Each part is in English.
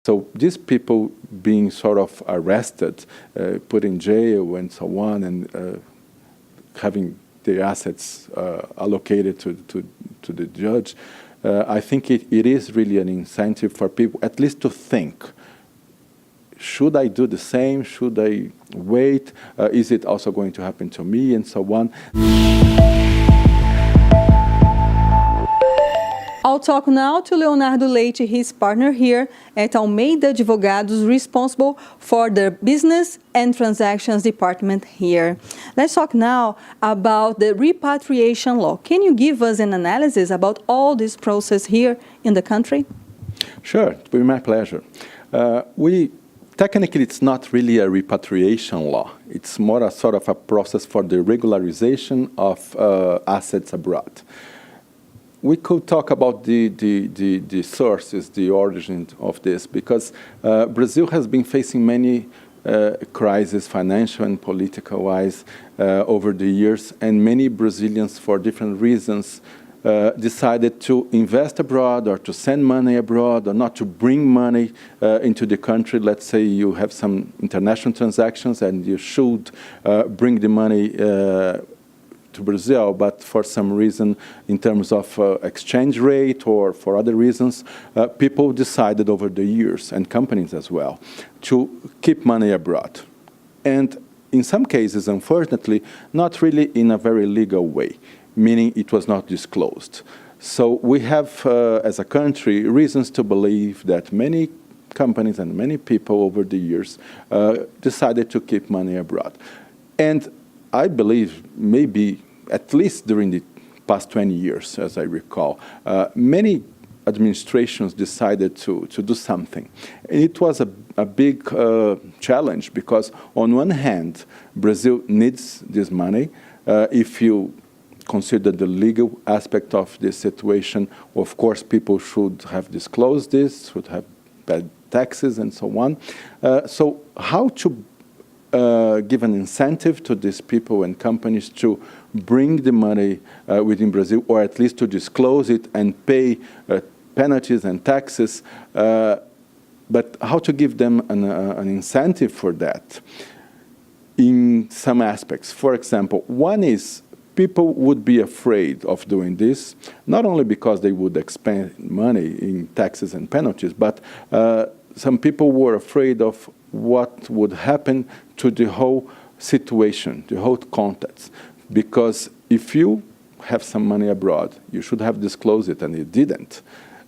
So these people being sort of arrested, put in jail and so on, and having their assets allocated to the judge, I think it is really an incentive for people at least to think, should I do the same? Should I wait? Is it also going to happen to me? And so on. I'll talk now to Leonardo Leite, his partner here at Almeida Advogados, responsible for the business and transactions department here. Let's talk now about the repatriation law. Can you give us an analysis about all this process here in the country? Sure, it will be my pleasure. Technically, it's not really a repatriation law. It's more a sort of a process for the regularization of assets abroad. We could talk about the sources, the origin of this, because Brazil has been facing many crises, financial and political-wise, over the years, and many Brazilians, for different reasons, decided to invest abroad or to send money abroad or not to bring money into the country. Let's say you have some international transactions and you should bring the money to Brazil, but for some reason, in terms of exchange rate or for other reasons, people decided over the years, and companies as well, to keep money abroad. And in some cases, unfortunately, not really in a very legal way, meaning it was not disclosed. So we have, as a country, reasons to believe that many companies and many people over the years decided to keep money abroad. And I believe maybe at least during the past 20 years, as I recall, many administrations decided to do something. And it was a big challenge because on one hand, Brazil needs this money. If you consider the legal aspect of this situation, of course, people should have disclosed this, should have paid taxes and so on. So how to give an incentive to these people and companies to bring the money within Brazil, or at least to disclose it and pay penalties and taxes, but how to give them an incentive for that in some aspects. For example, one is people would be afraid of doing this, not only because they would expend money in taxes and penalties, but some people were afraid of what would happen to the whole situation, the whole context. Because if you have some money abroad, you should have disclosed it, and you didn't.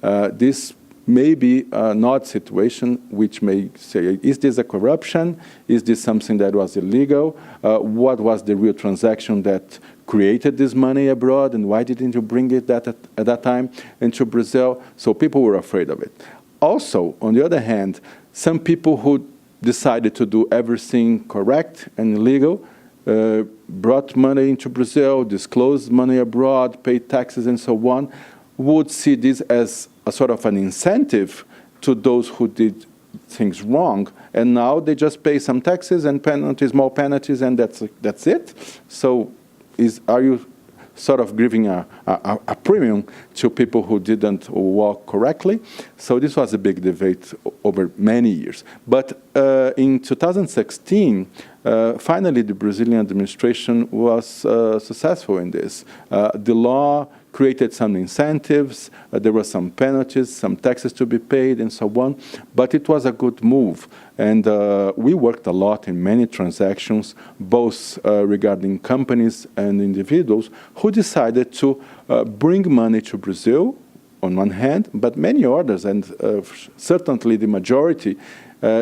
This may be an odd situation, which may say, is this a corruption? Is this something that was illegal? What was the real transaction that created this money abroad, and why didn't you bring it at that time into Brazil? So people were afraid of it. Also, on the other hand, some people who decided to do everything correct and legal, brought money into Brazil, disclosed money abroad, paid taxes and so on, would see this as a sort of an incentive to those who did things wrong, and now they just pay some taxes and penalties, small penalties, and that's it. So are you sort of giving a premium to people who didn't walk correctly? So this was a big debate over many years. But in 2016, finally the Brazilian administration was successful in this. The law created some incentives, there were some penalties, some taxes to be paid, and so on. But it was a good move. And we worked a lot in many transactions, both regarding companies and individuals who decided to bring money to Brazil, on one hand, but many others, and certainly the majority,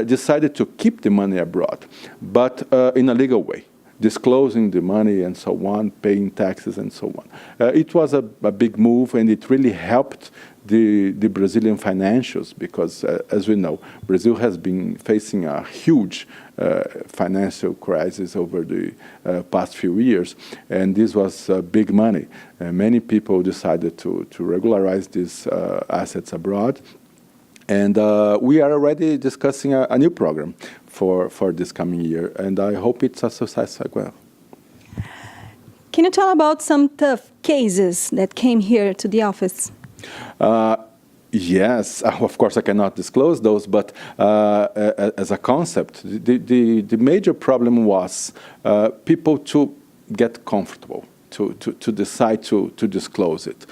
decided to keep the money abroad, but in a legal way, disclosing the money and so on, paying taxes and so on. It was a big move, and it really helped the Brazilian financials because, as we know, Brazil has been facing a huge financial crisis over the past few years, and this was big money. Many people decided to regularize these assets abroad, and we are already discussing a new program for this coming year, and I hope it's a success as well. Can you tell about some tough cases that came here to the office? Yes, of course I cannot disclose those, but as a concept, the major problem was people to get comfortable, to decide to disclose it.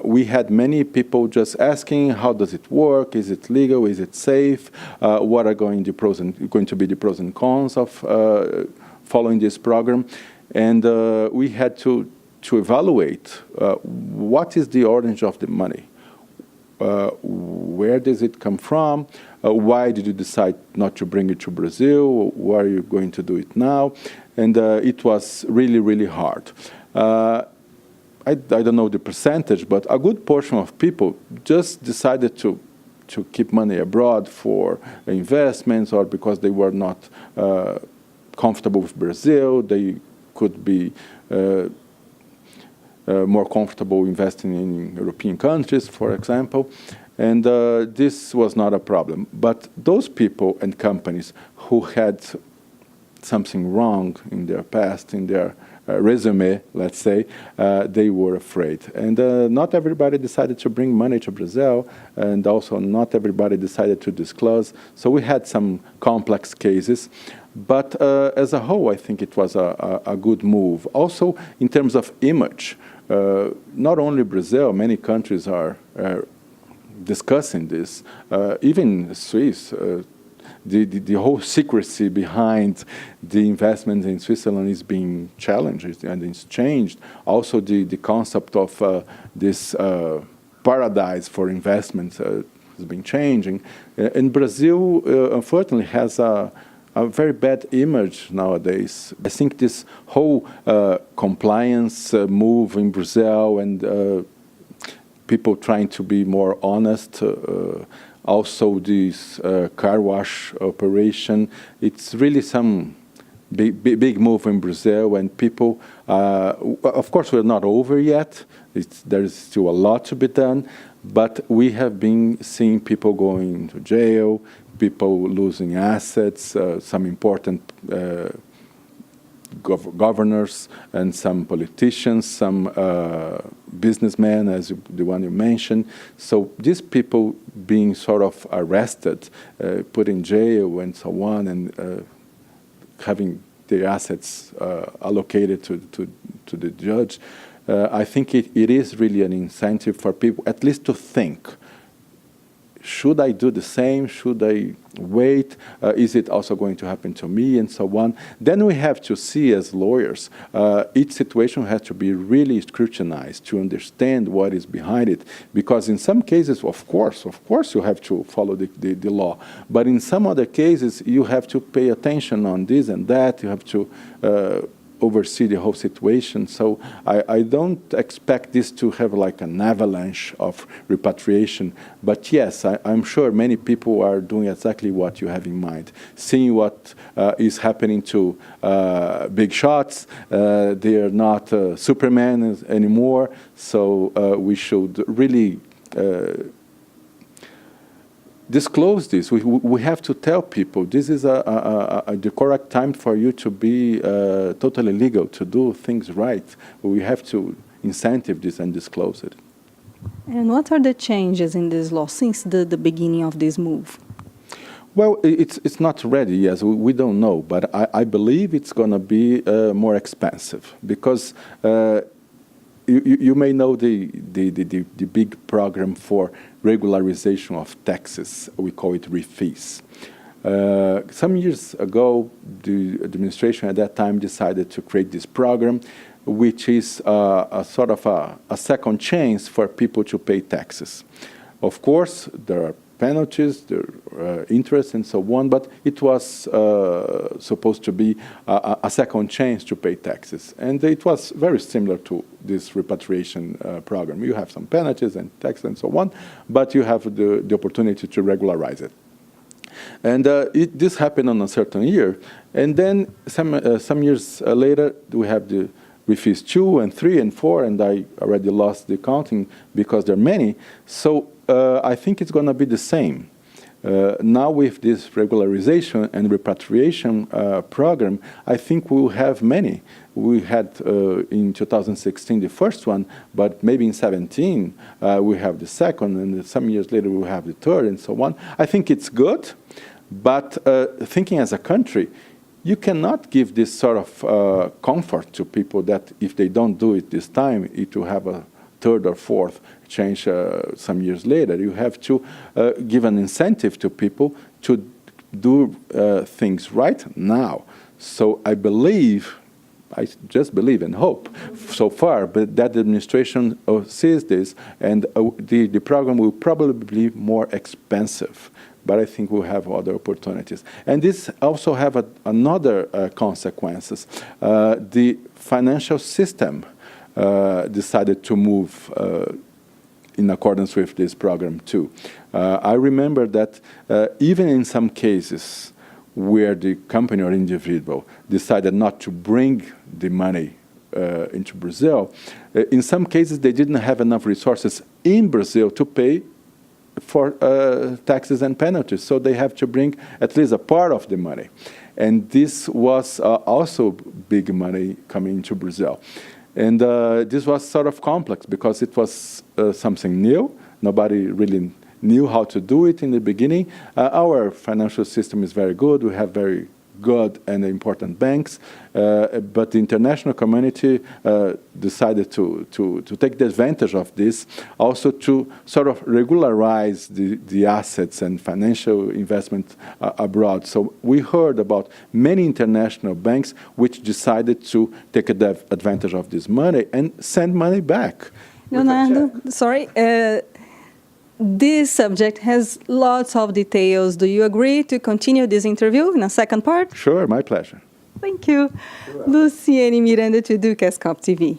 We had many people just asking, how does it work? Is it legal? Is it safe? What are going to be the pros and cons of following this program? And we had to evaluate what is the origin of the money. Where does it come from? Why did you decide not to bring it to Brazil? Why are you going to do it now? And it was really, really hard. I don't know the percentage, but a good portion of people just decided to keep money abroad for investments, or because they were not comfortable with Brazil. They could be more comfortable investing in European countries, for example, and this was not a problem. But those people and companies who had something wrong in their past, in their resume, let's say, they were afraid. And not everybody decided to bring money to Brazil, and also not everybody decided to disclose. So we had some complex cases. But as a whole, I think it was a good move. Also, in terms of image, not only Brazil, many countries are discussing this. Even Swiss, the whole secrecy behind the investment in Switzerland is being challenged and it's changed. Also, the concept of this paradise for investment has been changing. And Brazil, unfortunately, has a very bad image nowadays. I think this whole compliance move in Brazil and people trying to be more honest, also this car wash operation, it's really some big move in Brazil, and people, of course we're not over yet, there's still a lot to be done, but we have been seeing people going to jail, people losing assets, some important governors and some politicians, some businessmen, as the one you mentioned. So these people being sort of arrested, put in jail and so on, and having their assets allocated to the judge, I think it is really an incentive for people at least to think, should I do the same? Should I wait? Is it also going to happen to me? And so on. Then we have to see as lawyers, each situation has to be really scrutinized to understand what is behind it. Because in some cases, of course, you have to follow the law. But in some other cases, you have to pay attention on this and that. You have to oversee the whole situation. So I don't expect this to have like an avalanche of repatriation. But yes, I'm sure many people are doing exactly what you have in mind. Seeing what is happening to big shots, they are not Superman anymore. So we should really disclose this. We have to tell people this is the correct time for you to be totally legal, to do things right. We have to incentive this and disclose it. And what are the changes in this law since the beginning of this move? Well, it's not ready, yes, we don't know, but I believe it's going to be more expensive because you may know the big program for regularization of taxes. We call it refees. Some years ago, the administration at that time decided to create this program, which is a sort of a second chance for people to pay taxes. Of course, there are penalties, there are interest and so on, but it was supposed to be a second chance to pay taxes. And it was very similar to this repatriation program. You have some penalties and taxes and so on, but you have the opportunity to regularize it. And this happened on a certain year. And then some years later, we have the refees 2 and 3 and 4, and I already lost the counting because there are many. So I think it's going to be the same. Now with this regularization and repatriation program, I think we will have many. We had in 2016 the first one, but maybe in 17 we have the second, and some years later we will have the third, and so on. I think it's good, but thinking as a country, you cannot give this sort of comfort to people that if they don't do it this time, it will have a third or fourth change some years later. You have to give an incentive to people to do things right now. So I believe, I just believe and hope so far, but that the administration sees this, and the program will probably be more expensive. But I think we'll have other opportunities. And this also have another consequences. The financial system decided to move in accordance with this program too. I remember that even in some cases where the company or individual decided not to bring the money into Brazil, in some cases they didn't have enough resources in Brazil to pay for taxes and penalties, so they have to bring at least a part of the money. And this was also big money coming into Brazil. And this was sort of complex because it was something new. Nobody really knew how to do it in the beginning. Our financial system is very good. We have very good and important banks, but the international community decided to take the advantage of this, also to sort of regularize the assets and financial investment abroad. So we heard about many international banks which decided to take advantage of this money and send money back. Leonardo, sorry. This subject has lots of details. Do you agree to continue this interview in a second part? Sure, my pleasure. Thank you. Luciene Miranda to DUKASCOPY TV.